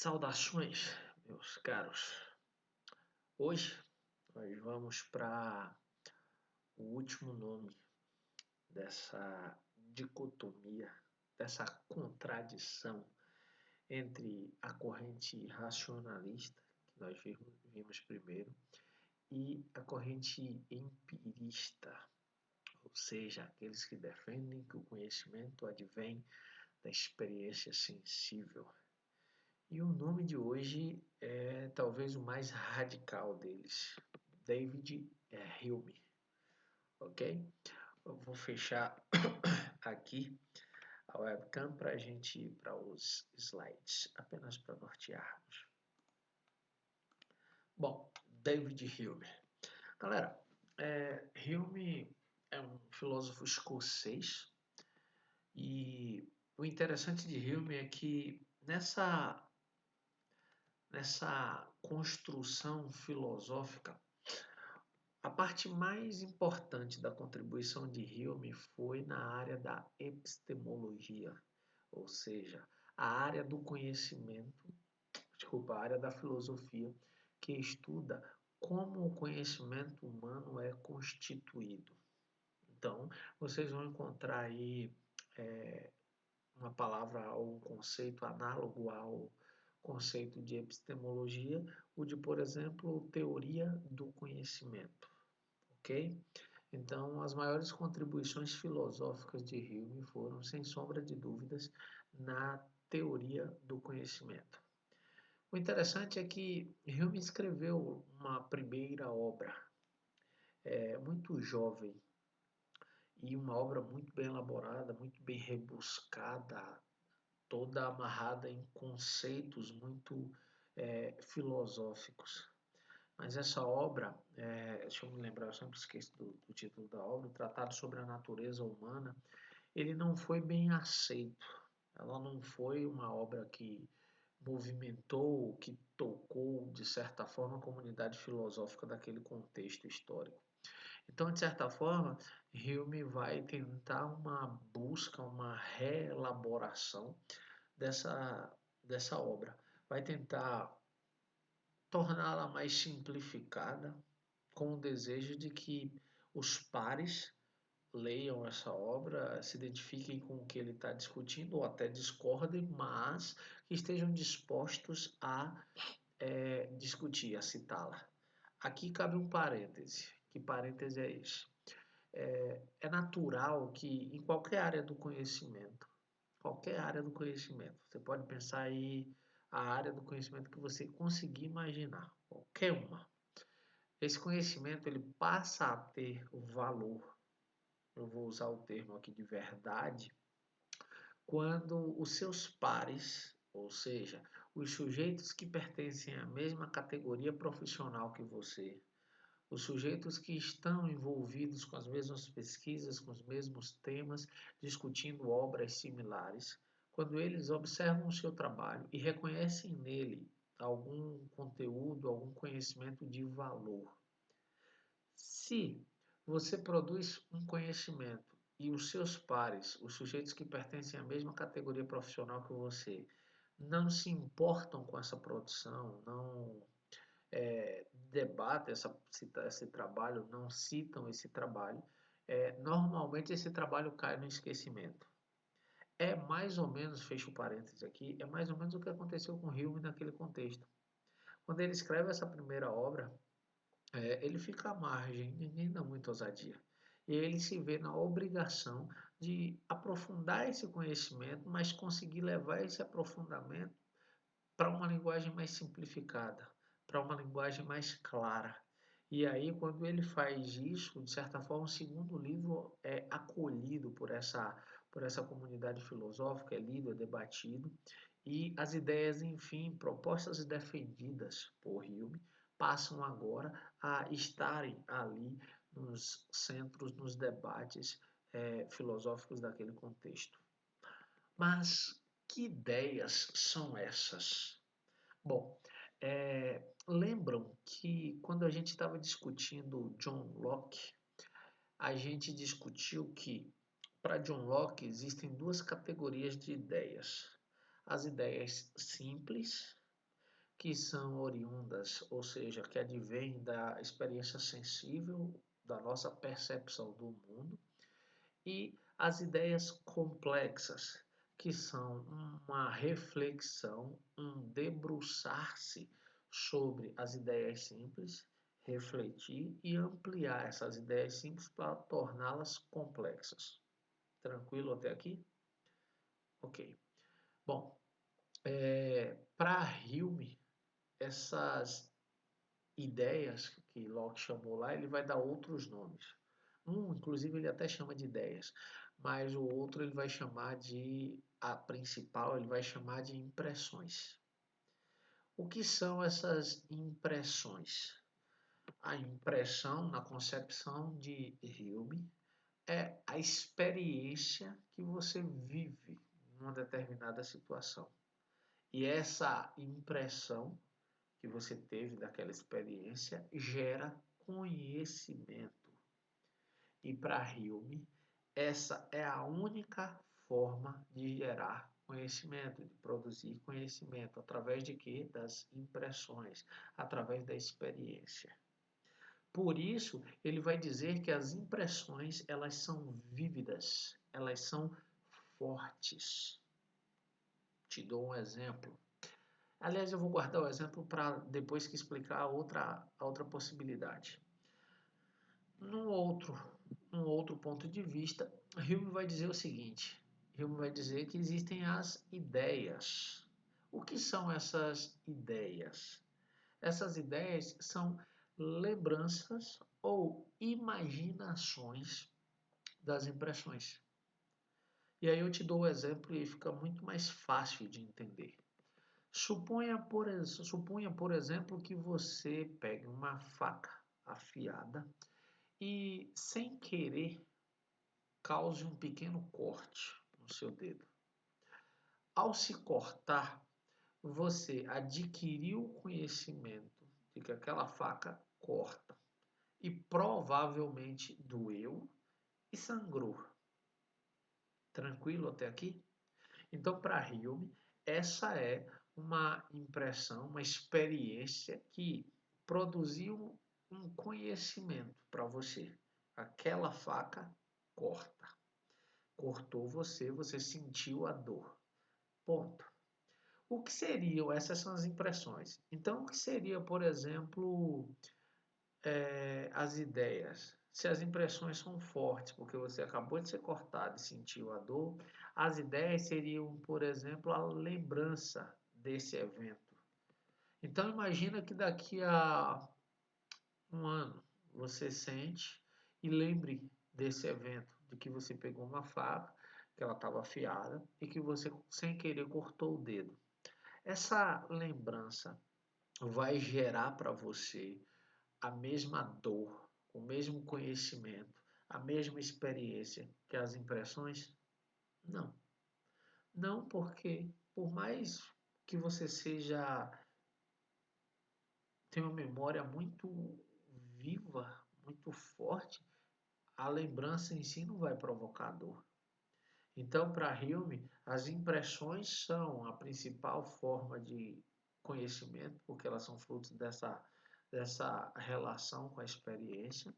Saudações, meus caros. Hoje nós vamos para o último nome dessa dicotomia, dessa contradição entre a corrente racionalista, que nós vimos primeiro, e a corrente empirista, ou seja, aqueles que defendem que o conhecimento advém da experiência sensível. E o nome de hoje é talvez o mais radical deles, David Hume, ok? Eu vou fechar aqui a webcam para a gente ir para os slides, apenas para nortearmos. Bom, David Hume. Galera, Hume é um filósofo escocês e o interessante de Hume é que nessa construção filosófica, a parte mais importante da contribuição de Hume foi na área da epistemologia, ou seja, a área do conhecimento, a área da filosofia que estuda como o conhecimento humano é constituído. Então, vocês vão encontrar aí uma palavra ou um conceito análogo ao conceito de epistemologia, o de, por exemplo, teoria do conhecimento, ok? Então, as maiores contribuições filosóficas de Hume foram, sem sombra de dúvidas, na teoria do conhecimento. O interessante é que Hume escreveu uma primeira obra, muito jovem, e uma obra muito bem elaborada, muito bem rebuscada, toda amarrada em conceitos muito filosóficos. Mas essa obra, deixa eu me lembrar, eu sempre esqueço do título da obra, o Tratado sobre a Natureza Humana, ele não foi bem aceito. Ela não foi uma obra que movimentou, que tocou, de certa forma, a comunidade filosófica daquele contexto histórico. Então, de certa forma, Hume vai tentar uma busca, uma reelaboração dessa obra. Vai tentar torná-la mais simplificada, com o desejo de que os pares leiam essa obra, se identifiquem com o que ele está discutindo, ou até discordem, mas que estejam dispostos a discutir, a citá-la. Aqui cabe um parêntese. Que parêntese é esse? É natural que em qualquer área do conhecimento, você pode pensar aí a área do conhecimento que você conseguir imaginar, qualquer uma. Esse conhecimento ele passa a ter o valor, eu vou usar o termo aqui de verdade, quando os seus pares, ou seja, os sujeitos que pertencem à mesma categoria profissional que você, os sujeitos que estão envolvidos com as mesmas pesquisas, com os mesmos temas, discutindo obras similares, quando eles observam o seu trabalho e reconhecem nele algum conteúdo, algum conhecimento de valor. Se você produz um conhecimento e os seus pares, os sujeitos que pertencem à mesma categoria profissional que você, não se importam com essa produção, não debatem esse trabalho, não citam esse trabalho, normalmente esse trabalho cai no esquecimento. É mais ou menos, fecho parênteses aqui, é mais ou menos o que aconteceu com Hume naquele contexto. Quando ele escreve essa primeira obra, ele fica à margem, ninguém dá muita ousadia. E ele se vê na obrigação de aprofundar esse conhecimento, mas conseguir levar esse aprofundamento para uma linguagem mais simplificada, para uma linguagem mais clara. E aí, quando ele faz isso, de certa forma, o segundo livro é acolhido por essa comunidade filosófica, é lido, é debatido, e as ideias, enfim, propostas e defendidas por Hume, passam agora a estarem ali nos centros, nos debates filosóficos daquele contexto. Mas que ideias são essas? Bom, lembram que quando a gente estava discutindo John Locke, a gente discutiu que para John Locke existem duas categorias de ideias. As ideias simples, que são oriundas, ou seja, que advêm da experiência sensível, da nossa percepção do mundo, e as ideias complexas, que são uma reflexão, um debruçar-se sobre as ideias simples, refletir e ampliar essas ideias simples para torná-las complexas. Tranquilo até aqui? Ok. Bom, para Hume, essas ideias que Locke chamou lá, ele vai dar outros nomes. Inclusive, ele até chama de ideias, mas o outro ele vai chamar a principal, ele vai chamar de impressões. O que são essas impressões? A impressão, na concepção de Hume, é a experiência que você vive numa determinada situação. E essa impressão que você teve daquela experiência gera conhecimento. E para Hume, essa é a única forma de gerar conhecimento, de produzir conhecimento. Através de quê? Das impressões, através da experiência. Por isso, ele vai dizer que as impressões, elas são vívidas, elas são fortes. Te dou um exemplo. Aliás, eu vou guardar o exemplo para depois que explicar a outra possibilidade. Num outro ponto de vista, Hume vai dizer o seguinte: Hume vai dizer que existem as ideias. O que são essas ideias? Essas ideias são lembranças ou imaginações das impressões. E aí eu te dou o exemplo e fica muito mais fácil de entender. Suponha, por exemplo, que você pegue uma faca afiada e, sem querer, cause um pequeno corte no seu dedo. Ao se cortar, você adquiriu o conhecimento de que aquela faca corta e provavelmente doeu e sangrou. Tranquilo até aqui? Então, para Hume, essa é uma impressão, uma experiência que produziu um conhecimento para você. Aquela faca corta. Cortou você, você sentiu a dor. Ponto. O que seriam? Essas são as impressões. Então, o que seria, por exemplo, as ideias? Se as impressões são fortes, porque você acabou de ser cortado e sentiu a dor, as ideias seriam, por exemplo, a lembrança desse evento. Então, imagina que daqui a um ano você sente e lembre desse evento, de que você pegou uma faca, que ela estava afiada e que você, sem querer, cortou o dedo. Essa lembrança vai gerar para você a mesma dor, o mesmo conhecimento, a mesma experiência que as impressões? Não. Não, porque por mais que você tenha uma memória muito viva, muito forte, a lembrança em si não vai provocar dor. Então, para Hume, as impressões são a principal forma de conhecimento, porque elas são frutos dessa relação com a experiência.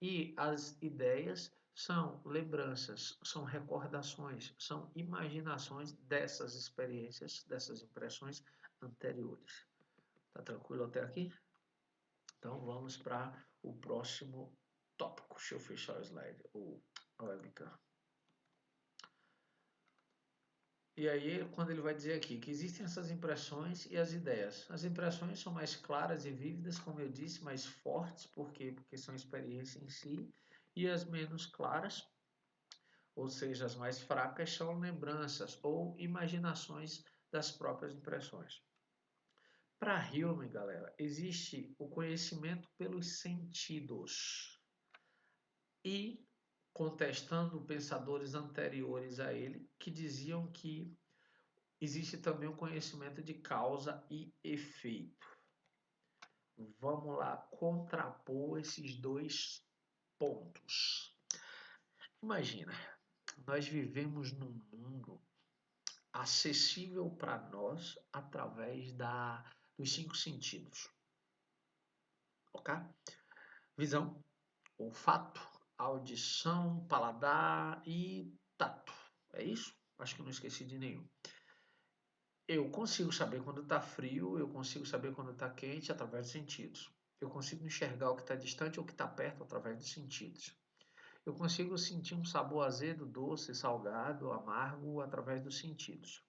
E as ideias são lembranças, são recordações, são imaginações dessas experiências, dessas impressões anteriores. Tá tranquilo até aqui? Então vamos para o próximo tópico. Deixa eu fechar o slide, a webcam. E aí, quando ele vai dizer aqui que existem essas impressões e as ideias. As impressões são mais claras e vívidas, como eu disse, mais fortes, por quê? Porque são experiências em si. E as menos claras, ou seja, as mais fracas, são lembranças ou imaginações das próprias impressões. Para Hume, galera, existe o conhecimento pelos sentidos. E contestando pensadores anteriores a ele, que diziam que existe também o conhecimento de causa e efeito. Vamos lá contrapor esses dois pontos. Imagina, nós vivemos num mundo acessível para nós através dos 5 sentidos, ok? Visão, olfato, audição, paladar e tato. É isso? Acho que não esqueci de nenhum. Eu consigo saber quando está frio, eu consigo saber quando está quente através dos sentidos. Eu consigo enxergar o que está distante ou o que está perto através dos sentidos. Eu consigo sentir um sabor azedo, doce, salgado, amargo através dos sentidos.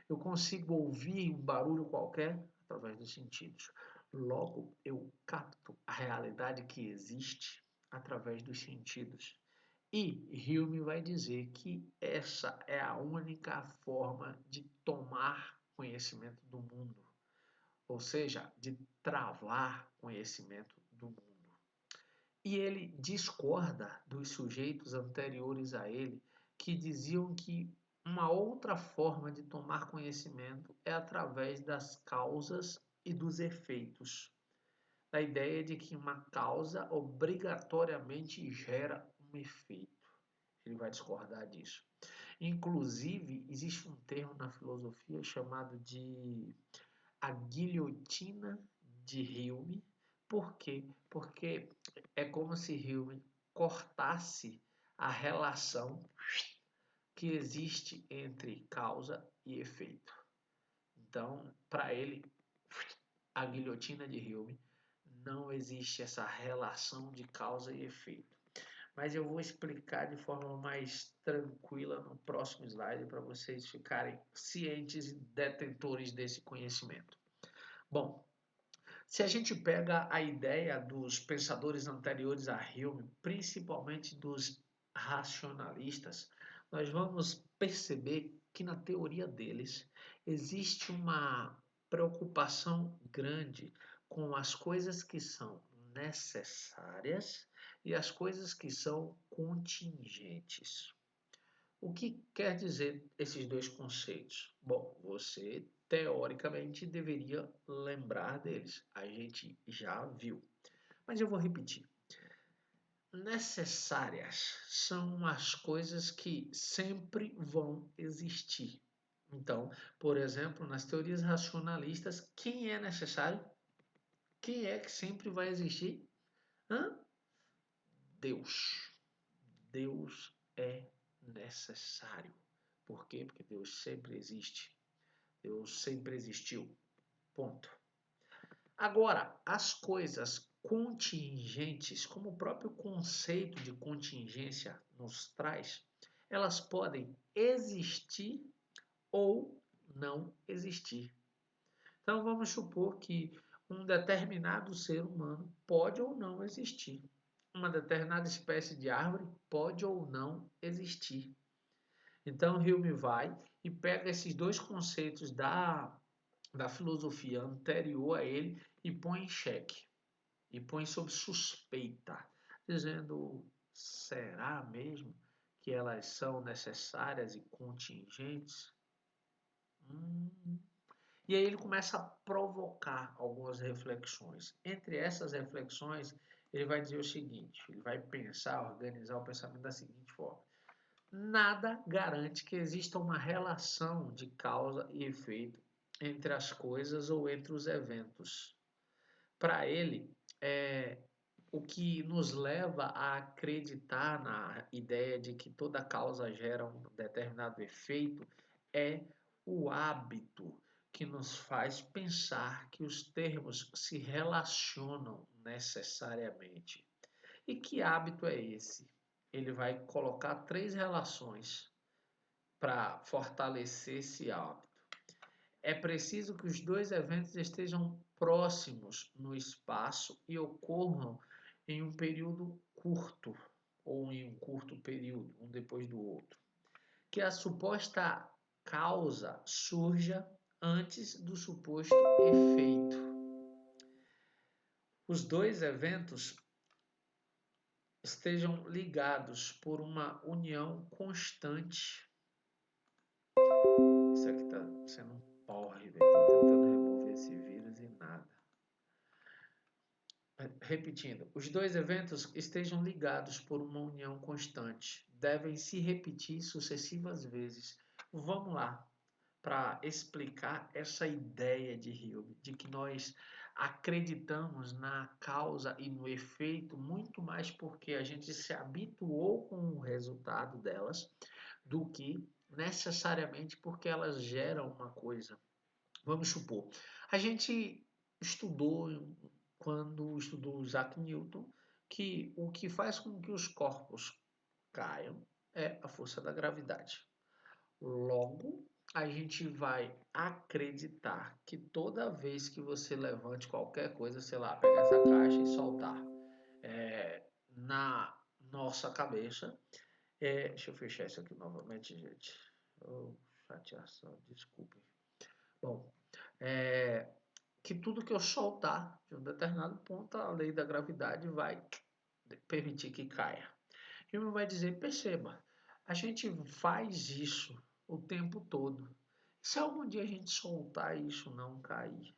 Eu consigo ouvir um barulho qualquer através dos sentidos. Logo, eu capto a realidade que existe através dos sentidos. E Hume vai dizer que essa é a única forma de tomar conhecimento do mundo, ou seja, de travar conhecimento do mundo. E ele discorda dos sujeitos anteriores a ele que diziam que uma outra forma de tomar conhecimento é através das causas e dos efeitos. Da ideia de que uma causa obrigatoriamente gera um efeito. Ele vai discordar disso. Inclusive, existe um termo na filosofia chamado de a guilhotina de Hume. Por quê? Porque é como se Hume cortasse a relação que existe entre causa e efeito. Então, para ele, a guilhotina de Hume, não existe essa relação de causa e efeito. Mas eu vou explicar de forma mais tranquila no próximo slide para vocês ficarem cientes e detentores desse conhecimento. Bom, se a gente pega a ideia dos pensadores anteriores a Hume, principalmente dos racionalistas, nós vamos perceber que na teoria deles existe uma preocupação grande com as coisas que são necessárias e as coisas que são contingentes. O que quer dizer esses dois conceitos? Bom, você teoricamente deveria lembrar deles. A gente já viu. Mas eu vou repetir. Necessárias são as coisas que sempre vão existir. Então, por exemplo, nas teorias racionalistas, quem é necessário? Quem é que sempre vai existir? Hã? Deus. Deus é necessário. Por quê? Porque Deus sempre existe. Deus sempre existiu. Ponto. Agora, as coisas contingentes, como o próprio conceito de contingência nos traz, elas podem existir ou não existir. Então, vamos supor que um determinado ser humano pode ou não existir. Uma determinada espécie de árvore pode ou não existir. Então, Hume vai e pega esses dois conceitos da filosofia anterior a ele e põe em xeque, e põe sob suspeita, dizendo, será mesmo que elas são necessárias e contingentes? E aí ele começa a provocar algumas reflexões. Entre essas reflexões, ele vai dizer o seguinte, ele vai pensar, organizar o pensamento da seguinte forma. Nada garante que exista uma relação de causa e efeito entre as coisas ou entre os eventos. Para ele, o que nos leva a acreditar na ideia de que toda causa gera um determinado efeito é o hábito que nos faz pensar que os termos se relacionam necessariamente. E que hábito é esse? Ele vai colocar 3 relações para fortalecer esse hábito. É preciso que os dois eventos estejam próximos no espaço e ocorram em um período curto, ou em um curto período, um depois do outro. Que a suposta causa surja antes do suposto efeito. Os dois eventos estejam ligados por uma união constante. Isso aqui está sendo um porre, velho. Estou tentando remover esse vírus e nada. Repetindo, os dois eventos estejam ligados por uma união constante. Devem se repetir sucessivas vezes. Vamos lá. para explicar essa ideia de Hume, de que nós acreditamos na causa e no efeito muito mais porque a gente se habituou com o resultado delas do que necessariamente porque elas geram uma coisa. Vamos supor, a gente estudou quando estudou Isaac Newton que o que faz com que os corpos caiam é a força da gravidade. Logo, a gente vai acreditar que toda vez que você levante qualquer coisa, sei lá, pegar essa caixa e soltar na nossa cabeça, deixa eu fechar isso aqui novamente, gente. Oh, chateação, desculpem. Bom, é, que tudo que eu soltar de um determinado ponto, a lei da gravidade vai permitir que caia. Hume vai dizer, perceba, a gente faz isso o tempo todo. Se algum dia a gente soltar isso, não cair.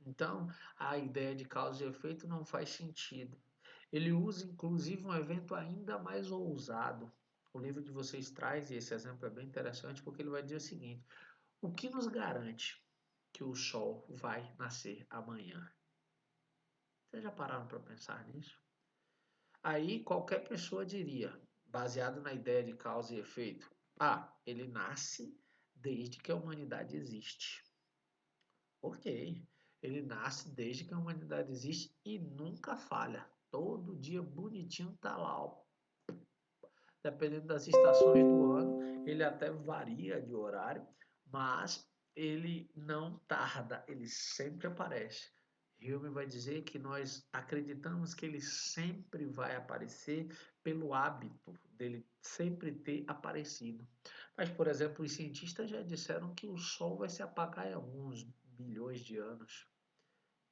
Então, a ideia de causa e efeito não faz sentido. Ele usa, inclusive, um evento ainda mais ousado. O livro de vocês traz, e esse exemplo é bem interessante, porque ele vai dizer o seguinte, o que nos garante que o sol vai nascer amanhã? Vocês já pararam para pensar nisso? Aí qualquer pessoa diria, baseado na ideia de causa e efeito, ele nasce desde que a humanidade existe. Ok, ele nasce desde que a humanidade existe e nunca falha. Todo dia bonitinho tá lá, ó. Dependendo das estações do ano, ele até varia de horário, mas ele não tarda, ele sempre aparece. Hume vai dizer que nós acreditamos que ele sempre vai aparecer pelo hábito dele sempre ter aparecido. Mas, por exemplo, os cientistas já disseram que o Sol vai se apagar em alguns bilhões de anos.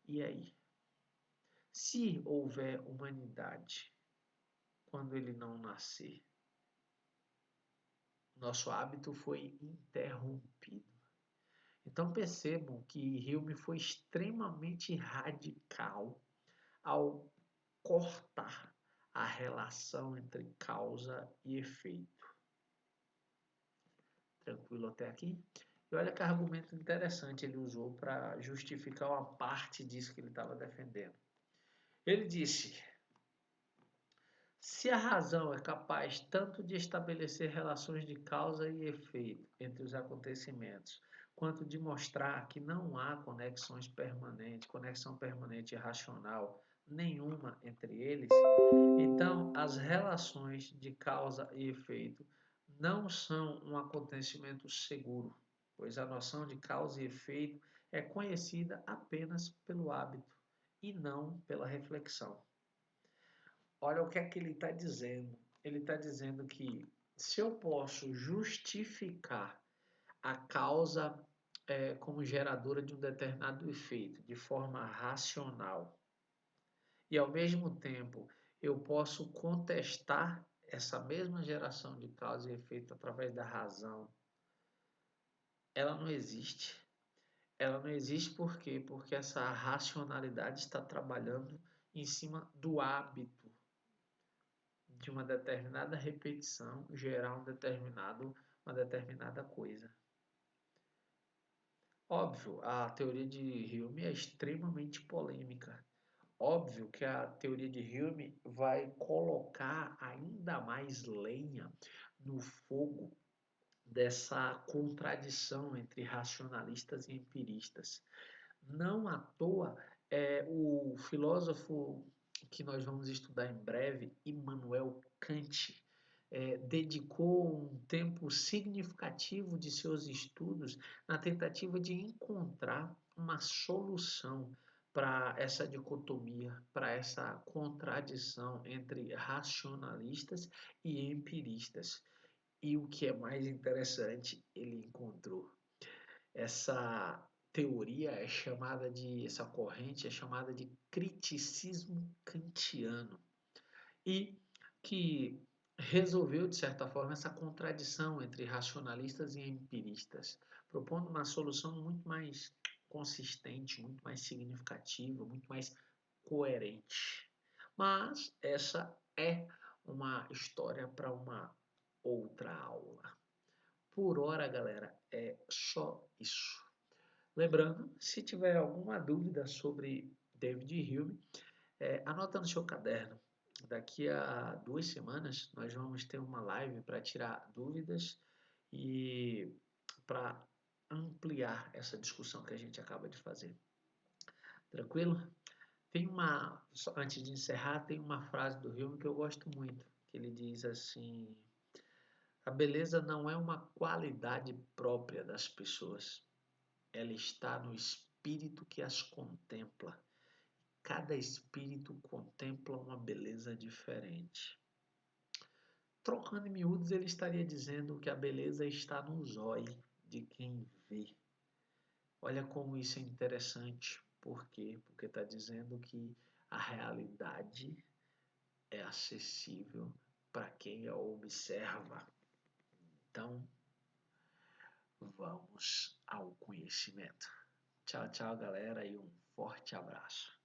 E aí? Se houver humanidade quando ele não nascer, nosso hábito foi interrompido. Então percebam que Hume foi extremamente radical ao cortar a relação entre causa e efeito. Tranquilo até aqui? E olha que argumento interessante ele usou para justificar uma parte disso que ele estava defendendo. Ele disse: se a razão é capaz tanto de estabelecer relações de causa e efeito entre os acontecimentos, quanto de mostrar que não há conexão permanente e racional nenhuma entre eles, então as relações de causa e efeito não são um acontecimento seguro, pois a noção de causa e efeito é conhecida apenas pelo hábito e não pela reflexão. Olha o que é que ele está dizendo. Ele está dizendo que se eu posso justificar a causa como geradora de um determinado efeito de forma racional e ao mesmo tempo eu posso contestar essa mesma geração de causa e efeito através da razão, ela não existe. Ela não existe por quê? Porque essa racionalidade está trabalhando em cima do hábito de uma determinada repetição gerar uma determinada coisa. Óbvio, a teoria de Hume é extremamente polêmica. Óbvio que a teoria de Hume vai colocar ainda mais lenha no fogo dessa contradição entre racionalistas e empiristas. Não à toa, o filósofo que nós vamos estudar em breve, Immanuel Kant, dedicou um tempo significativo de seus estudos na tentativa de encontrar uma solução para essa dicotomia, para essa contradição entre racionalistas e empiristas. E o que é mais interessante, ele encontrou. Essa teoria é chamada de, essa corrente é chamada de criticismo kantiano e que resolveu, de certa forma, essa contradição entre racionalistas e empiristas, propondo uma solução muito mais consistente, muito mais significativa, muito mais coerente. Mas essa é uma história para uma outra aula. por hora, galera, é só isso. Lembrando, se tiver alguma dúvida sobre David Hume, anota no seu caderno. Daqui a 2 semanas nós vamos ter uma live para tirar dúvidas e para ampliar essa discussão que a gente acaba de fazer. Tranquilo? Antes de encerrar, tem uma frase do Hume que eu gosto muito, que ele diz assim: a beleza não é uma qualidade própria das pessoas, ela está no espírito que as contempla. Cada espírito contempla uma beleza diferente. Trocando em miúdos, ele estaria dizendo que a beleza está nos olhos de quem vê. Olha como isso é interessante. Por quê? Porque está dizendo que a realidade é acessível para quem a observa. Então, vamos ao conhecimento. Tchau, tchau, galera, e um forte abraço.